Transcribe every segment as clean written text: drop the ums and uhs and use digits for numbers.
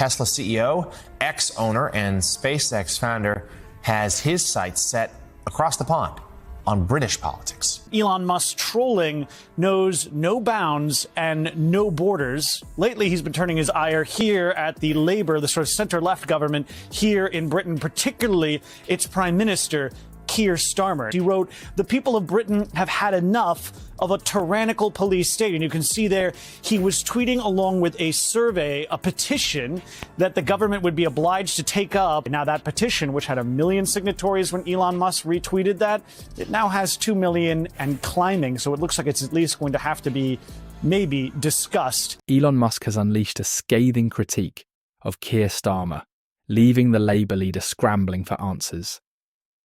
Tesla CEO, ex-owner, and SpaceX founder has his sights set across the pond on British politics. Elon Musk's trolling knows no bounds and no borders. Lately, he's been turning his ire here at the Labour, the sort of centre-left government here in Britain, particularly its Prime Minister, Keir Starmer. He wrote, "The people of Britain have had enough of a tyrannical police state." And you can see there, he was tweeting along with a survey, a petition that the government would be obliged to take up. Now that petition, which had 1 million signatories when Elon Musk retweeted that, it now has 2 million and climbing. So it looks like it's at least going to have to be maybe discussed. Elon Musk has unleashed a scathing critique of Keir Starmer, leaving the Labour leader scrambling for answers.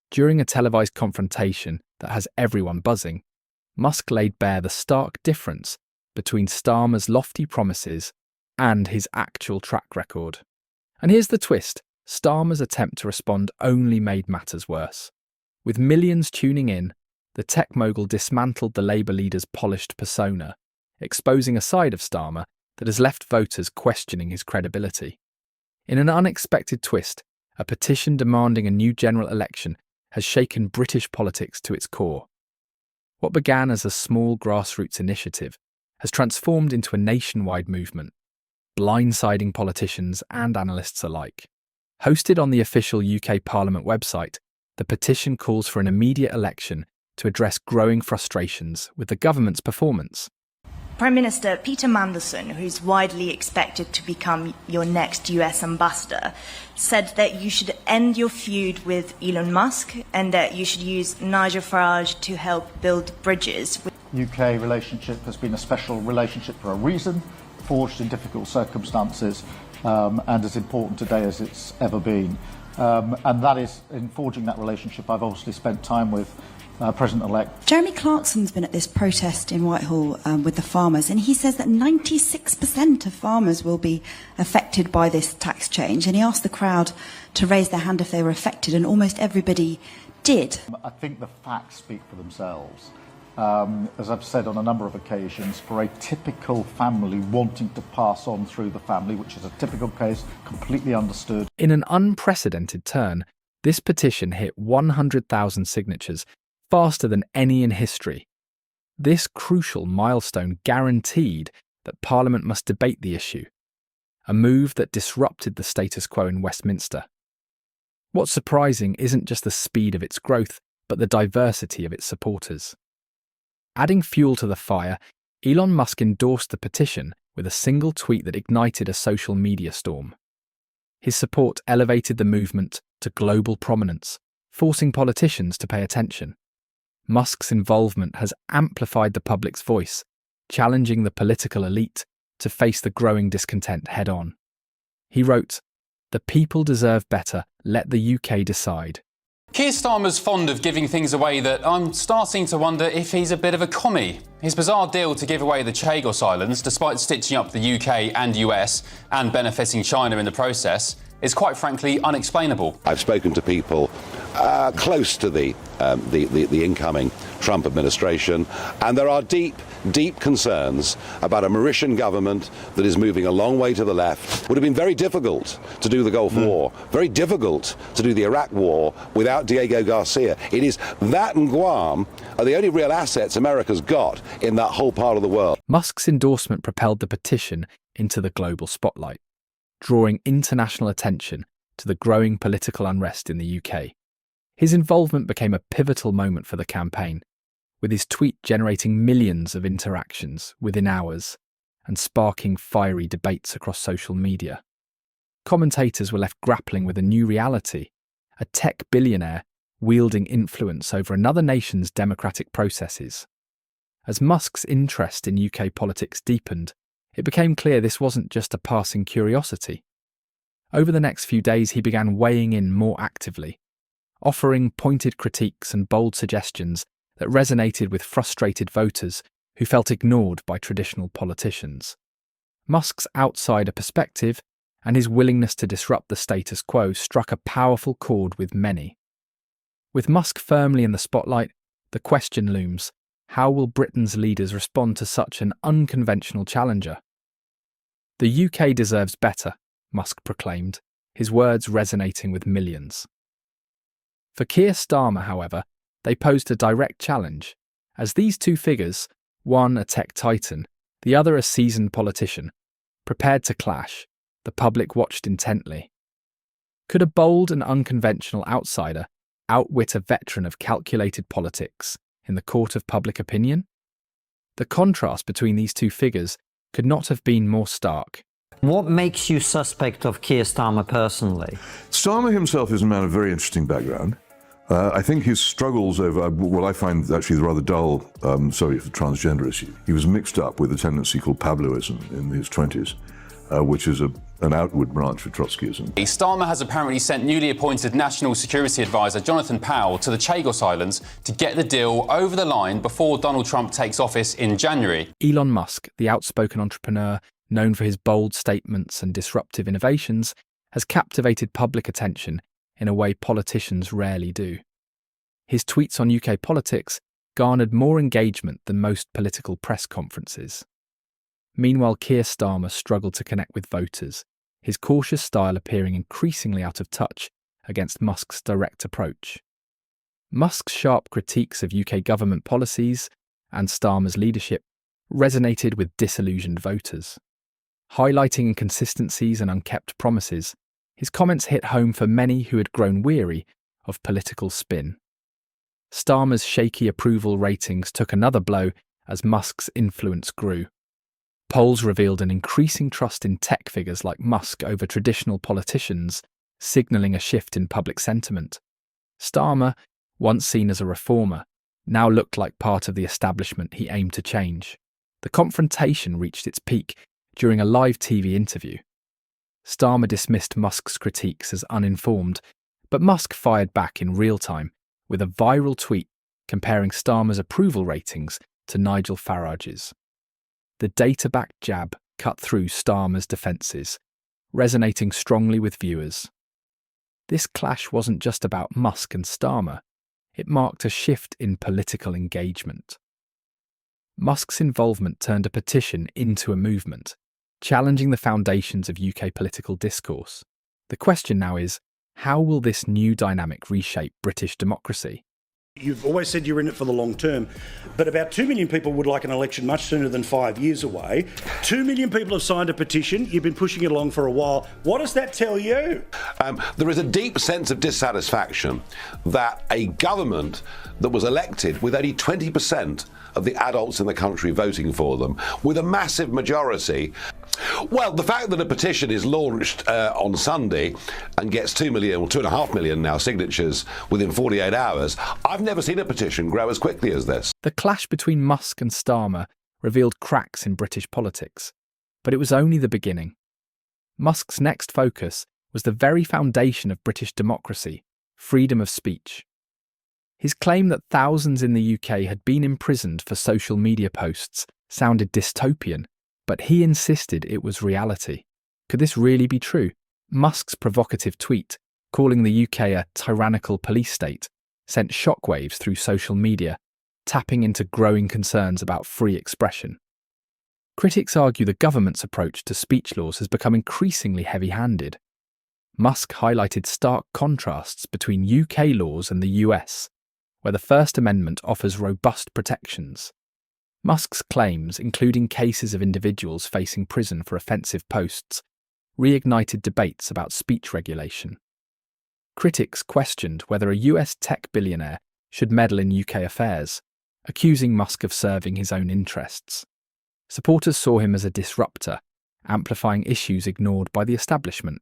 During a televised confrontation that has everyone buzzing, Musk laid bare the stark difference between Starmer's lofty promises and his actual track record. And here's the twist: Starmer's attempt to respond only made matters worse. With millions tuning in, the tech mogul dismantled the Labour leader's polished persona, exposing a side of Starmer that has left voters questioning his credibility. In an unexpected twist, a petition demanding a new general election has shaken British politics to its core. What began as a small grassroots initiative has transformed into a nationwide movement, blindsiding politicians and analysts alike. Hosted on the official UK Parliament website, the petition calls for an immediate election to address growing frustrations with the government's performance. Prime Minister Peter Mandelson, who's widely expected to become your next US ambassador, said that you should end your feud with Elon Musk and that you should use Nigel Farage to help build bridges. UK relationship has been a special relationship for a reason, forged in difficult circumstances, and as important today as it's ever been. And that is, in forging that relationship, I've obviously spent time with President-elect. Jeremy Clarkson's been at this protest in Whitehall with the farmers, and he says that 96% of farmers will be affected by this tax change, and he asked the crowd to raise their hand if they were affected, and almost everybody did. I think the facts speak for themselves. As I've said on a number of occasions, for a typical family wanting to pass on through the family, which is a typical case, completely understood. In an unprecedented turn, this petition hit 100,000 signatures, faster than any in history. This crucial milestone guaranteed that Parliament must debate the issue, a move that disrupted the status quo in Westminster. What's surprising isn't just the speed of its growth, but the diversity of its supporters. Adding fuel to the fire, Elon Musk endorsed the petition with a single tweet that ignited a social media storm. His support elevated the movement to global prominence, forcing politicians to pay attention. Musk's involvement has amplified the public's voice, challenging the political elite to face the growing discontent head-on. He wrote, "The people deserve better, let the UK decide." Keir Starmer's fond of giving things away that I'm starting to wonder if he's a bit of a commie. His bizarre deal to give away the Chagos Islands, despite stitching up the UK and US and benefiting China in the process, is quite frankly unexplainable. I've spoken to people close to the incoming Trump administration, and there are deep concerns about a Mauritian government that is moving a long way to the left. It would have been very difficult to do the Gulf War, very difficult to do the Iraq War without Diego Garcia. It is that and Guam are the only real assets America's got in that whole part of the world. Musk's endorsement propelled the petition into the global spotlight, drawing international attention to the growing political unrest in the UK. His involvement became a pivotal moment for the campaign, with his tweet generating millions of interactions within hours and sparking fiery debates across social media. Commentators were left grappling with a new reality: a tech billionaire wielding influence over another nation's democratic processes. As Musk's interest in UK politics deepened, it became clear this wasn't just a passing curiosity. Over the next few days, he began weighing in more actively, offering pointed critiques and bold suggestions that resonated with frustrated voters who felt ignored by traditional politicians. Musk's outsider perspective and his willingness to disrupt the status quo struck a powerful chord with many. With Musk firmly in the spotlight, the question looms: how will Britain's leaders respond to such an unconventional challenger? The UK deserves better, Musk proclaimed, his words resonating with millions. For Keir Starmer, however, they posed a direct challenge, as these two figures, one a tech titan, the other a seasoned politician, prepared to clash. The public watched intently. Could a bold and unconventional outsider outwit a veteran of calculated politics in the court of public opinion? The contrast between these two figures could not have been more stark. What makes you suspect of Keir Starmer personally? Starmer himself is a man of very interesting background. I think his struggles over what I find actually the rather dull, the transgender issue. He was mixed up with a tendency called Pabloism in his 20s, which is an outward branch of Trotskyism. Starmer has apparently sent newly appointed National Security Advisor Jonathan Powell to the Chagos Islands to get the deal over the line before Donald Trump takes office in January. Elon Musk, the outspoken entrepreneur known for his bold statements and disruptive innovations, has captivated public attention in a way politicians rarely do. His tweets on UK politics garnered more engagement than most political press conferences. Meanwhile, Keir Starmer struggled to connect with voters, his cautious style appearing increasingly out of touch against Musk's direct approach. Musk's sharp critiques of UK government policies and Starmer's leadership resonated with disillusioned voters. Highlighting inconsistencies and unkept promises, his comments hit home for many who had grown weary of political spin. Starmer's shaky approval ratings took another blow as Musk's influence grew. Polls revealed an increasing trust in tech figures like Musk over traditional politicians, signalling a shift in public sentiment. Starmer, once seen as a reformer, now looked like part of the establishment he aimed to change. The confrontation reached its peak during a live TV interview. Starmer dismissed Musk's critiques as uninformed, but Musk fired back in real time with a viral tweet comparing Starmer's approval ratings to Nigel Farage's. The data-backed jab cut through Starmer's defences, resonating strongly with viewers. This clash wasn't just about Musk and Starmer, it marked a shift in political engagement. Musk's involvement turned a petition into a movement, challenging the foundations of UK political discourse. The question now is, how will this new dynamic reshape British democracy? You've always said you're in it for the long term, but about 2 million people would like an election much sooner than 5 years away. 2 million people have signed a petition. You've been pushing it along for a while. What does that tell you? There is a deep sense of dissatisfaction that a government that was elected with only 20% of the adults in the country voting for them, with a massive majority. Well, the fact that a petition is launched on Sunday and gets 2 million or 2.5 million now signatures within 48 hours, I've never seen a petition grow as quickly as this. The clash between Musk and Starmer revealed cracks in British politics, but it was only the beginning. Musk's next focus was the very foundation of British democracy, freedom of speech. His claim that thousands in the UK had been imprisoned for social media posts sounded dystopian, but he insisted it was reality. Could this really be true? Musk's provocative tweet, calling the UK a tyrannical police state, sent shockwaves through social media, tapping into growing concerns about free expression. Critics argue the government's approach to speech laws has become increasingly heavy-handed. Musk highlighted stark contrasts between UK laws and the US, where the First Amendment offers robust protections. Musk's claims, including cases of individuals facing prison for offensive posts, reignited debates about speech regulation. Critics questioned whether a US tech billionaire should meddle in UK affairs, accusing Musk of serving his own interests. Supporters saw him as a disruptor, amplifying issues ignored by the establishment.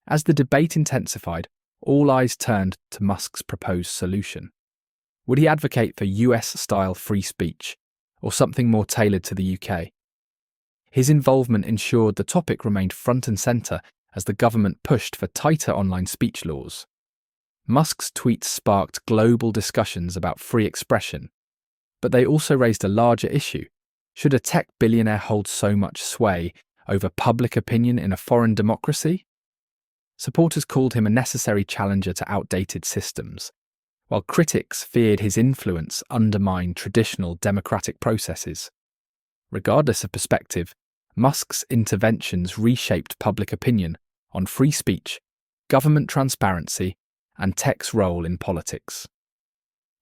As the debate intensified, all eyes turned to Musk's proposed solution. Would he advocate for US-style free speech, or something more tailored to the UK? His involvement ensured the topic remained front and centre as the government pushed for tighter online speech laws. Musk's tweets sparked global discussions about free expression, but they also raised a larger issue. Should a tech billionaire hold so much sway over public opinion in a foreign democracy? Supporters called him a necessary challenger to outdated systems, while critics feared his influence undermined traditional democratic processes. Regardless of perspective, Musk's interventions reshaped public opinion on free speech, government transparency, and tech's role in politics.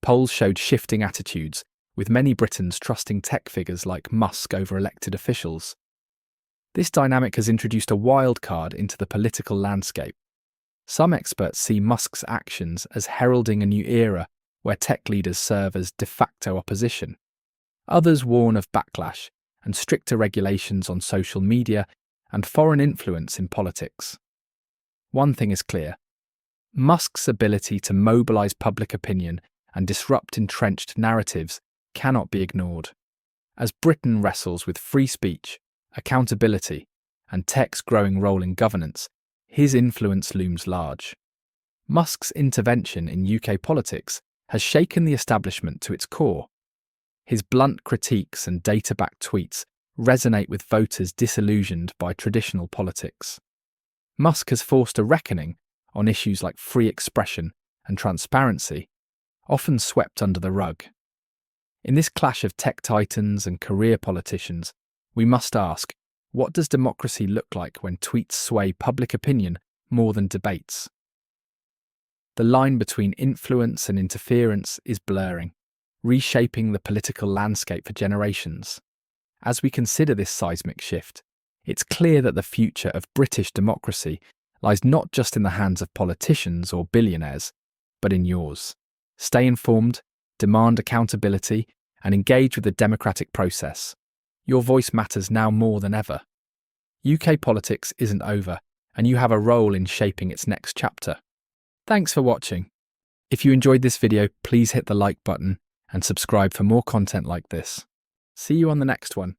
Polls showed shifting attitudes, with many Britons trusting tech figures like Musk over elected officials. This dynamic has introduced a wild card into the political landscape. Some experts see Musk's actions as heralding a new era where tech leaders serve as de facto opposition. Others warn of backlash and stricter regulations on social media and foreign influence in politics. One thing is clear: Musk's ability to mobilize public opinion and disrupt entrenched narratives cannot be ignored. As Britain wrestles with free speech, accountability, and tech's growing role in governance, his influence looms large. Musk's intervention in UK politics has shaken the establishment to its core. His blunt critiques and data-backed tweets resonate with voters disillusioned by traditional politics. Musk has forced a reckoning on issues like free expression and transparency, often swept under the rug. In this clash of tech titans and career politicians, we must ask, what does democracy look like when tweets sway public opinion more than debates? The line between influence and interference is blurring, reshaping the political landscape for generations. As we consider this seismic shift, it's clear that the future of British democracy lies not just in the hands of politicians or billionaires, but in yours. Stay informed, demand accountability, and engage with the democratic process. Your voice matters now more than ever. UK politics isn't over, and you have a role in shaping its next chapter. Thanks for watching. If you enjoyed this video, please hit the like button and subscribe for more content like this. See you on the next one.